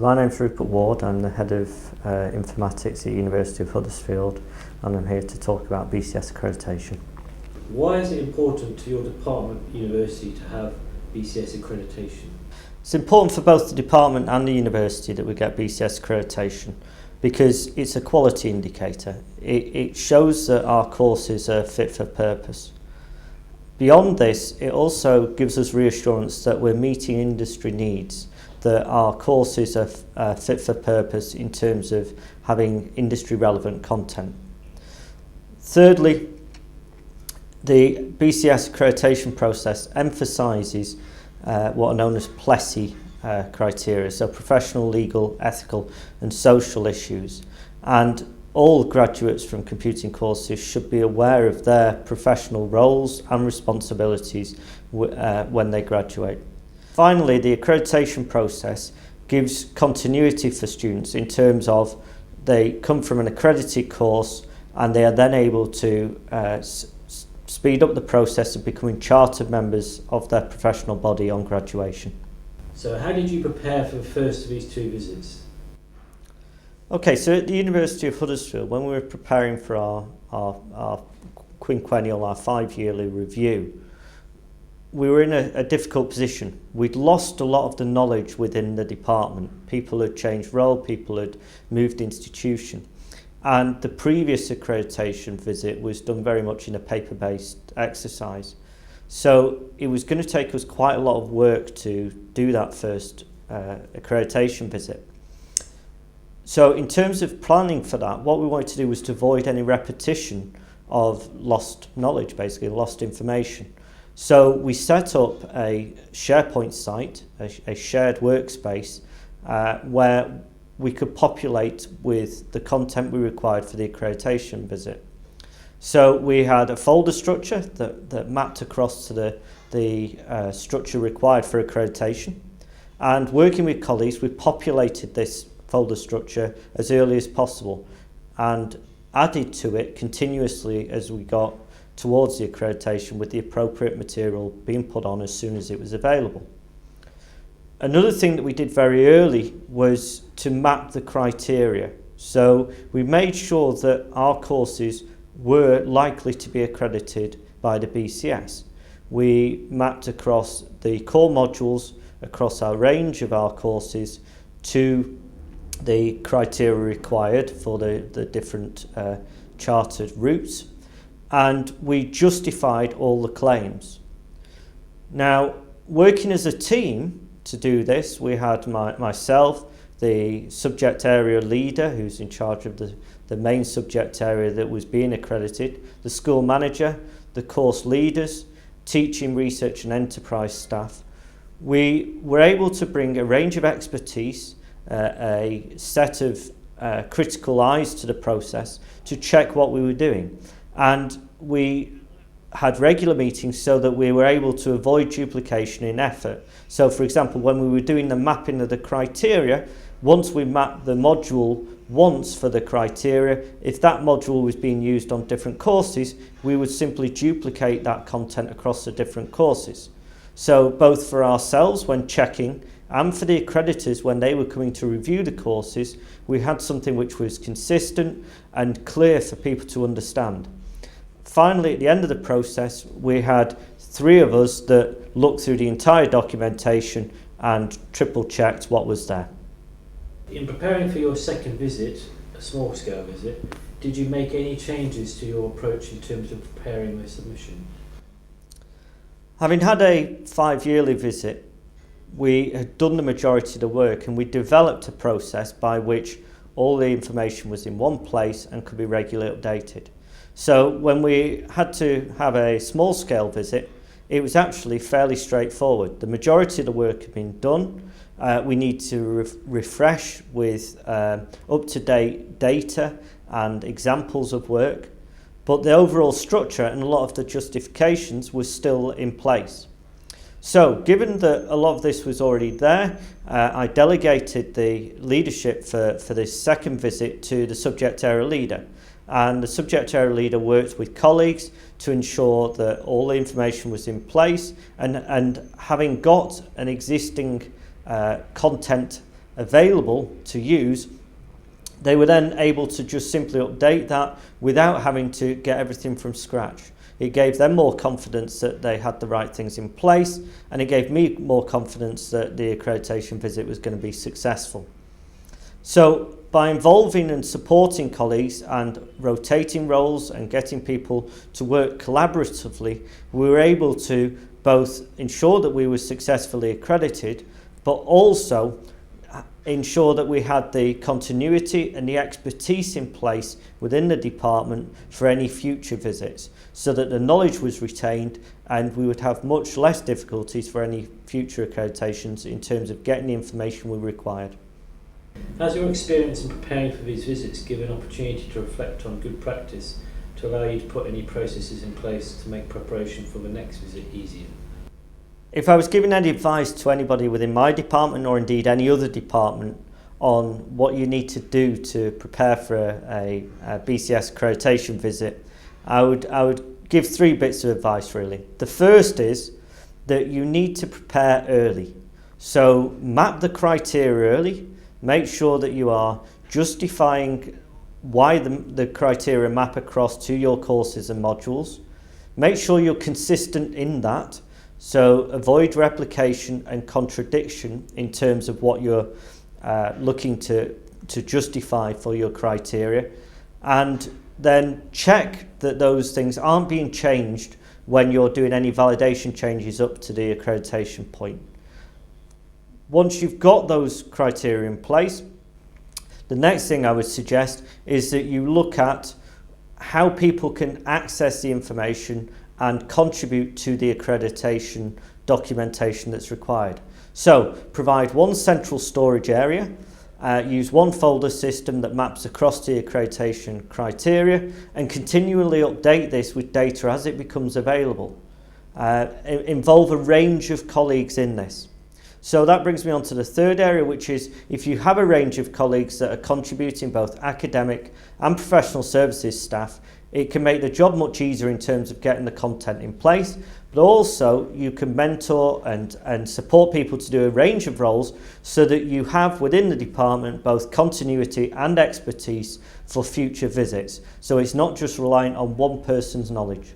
So my name's Rupert Ward, I'm the Head of Informatics at University of Huddersfield, and I'm here to talk about BCS accreditation. Why is it important to your department university to have BCS accreditation? It's important for both the department and the university that we get BCS accreditation because it's a quality indicator. It shows that our courses are fit for purpose. Beyond this, it also gives us reassurance that we're meeting industry needs, that our courses are fit for purpose in terms of having industry relevant content. Thirdly, the BCS accreditation process emphasises what are known as PLESI criteria, so professional, legal, ethical and social issues. And all graduates from computing courses should be aware of their professional roles and responsibilities when they graduate. Finally, the accreditation process gives continuity for students in terms of they come from an accredited course and they are then able to speed up the process of becoming chartered members of their professional body on graduation. So how did you prepare for the first of these two visits? Okay, so at the University of Huddersfield, when we were preparing for our quinquennial, our 5-yearly review, we were in a difficult position. We'd lost a lot of the knowledge within the department. People had changed role, people had moved institution. And the previous accreditation visit was done very much in a paper-based exercise. So it was going to take us quite a lot of work to do that first accreditation visit. So in terms of planning for that, what we wanted to do was to avoid any repetition of lost knowledge, basically lost information. So we set up a SharePoint site, a shared workspace, where we could populate with the content we required for the accreditation visit. So we had a folder structure that mapped across to the structure required for accreditation. And working with colleagues, we populated this folder structure as early as possible and added to it continuously as we got towards the accreditation with the appropriate material being put on as soon as it was available. Another thing that we did very early was to map the criteria. So we made sure that our courses were likely to be accredited by the BCS. We mapped across the core modules, across our range of our courses to the criteria required for the different chartered routes, and we justified all the claims. Now, working as a team to do this, we had myself, the subject area leader who's in charge of the main subject area that was being accredited, the school manager, the course leaders, teaching, research and enterprise staff. We were able to bring a range of expertise, a set of critical eyes to the process to check what we were doing. And we had regular meetings so that we were able to avoid duplication in effort. So for example, when we were doing the mapping of the criteria, once we mapped the module once for the criteria, if that module was being used on different courses, we would simply duplicate that content across the different courses. So both for ourselves when checking and for the accreditors when they were coming to review the courses, we had something which was consistent and clear for people to understand. Finally, at the end of the process, we had 3 of us that looked through the entire documentation and triple checked what was there. In preparing for your second visit, a small scale visit, did you make any changes to your approach in terms of preparing the submission? Having had a 5-yearly visit, we had done the majority of the work and we developed a process by which all the information was in one place and could be regularly updated. So when we had to have a small scale visit, it was actually fairly straightforward. The majority of the work had been done. We need to refresh with up-to-date data and examples of work, but the overall structure and a lot of the justifications was still in place. So given that a lot of this was already there, I delegated the leadership for this second visit to the subject area leader. And the subject area leader worked with colleagues to ensure that all the information was in place, and having got an existing content available to use, they were then able to just simply update that without having to get everything from scratch. It gave them more confidence that they had the right things in place, and it gave me more confidence that the accreditation visit was going to be successful. So by involving and supporting colleagues and rotating roles and getting people to work collaboratively, we were able to both ensure that we were successfully accredited, but also ensure that we had the continuity and the expertise in place within the department for any future visits, so that the knowledge was retained and we would have much less difficulties for any future accreditations in terms of getting the information we required. Has your experience in preparing for these visits given an opportunity to reflect on good practice to allow you to put any processes in place to make preparation for the next visit easier? If I was giving any advice to anybody within my department, or indeed any other department, on what you need to do to prepare for a BCS accreditation visit, I would give 3 bits of advice really. The first is that you need to prepare early. So map the criteria early, make sure that you are justifying why the criteria map across to your courses and modules. Make sure you're consistent in that. So avoid replication and contradiction in terms of what you're looking to justify for your criteria, and then check that those things aren't being changed when you're doing any validation changes up to the accreditation point. Once you've got those criteria in place, the next thing I would suggest is that you look at how people can access the information and contribute to the accreditation documentation that's required. So provide one central storage area, use one folder system that maps across the accreditation criteria, and continually update this with data as it becomes available. Involve a range of colleagues in this. So that brings me on to the third area, which is if you have a range of colleagues that are contributing, both academic and professional services staff, it can make the job much easier in terms of getting the content in place, but also you can mentor and support people to do a range of roles so that you have within the department both continuity and expertise for future visits. So it's not just reliant on one person's knowledge.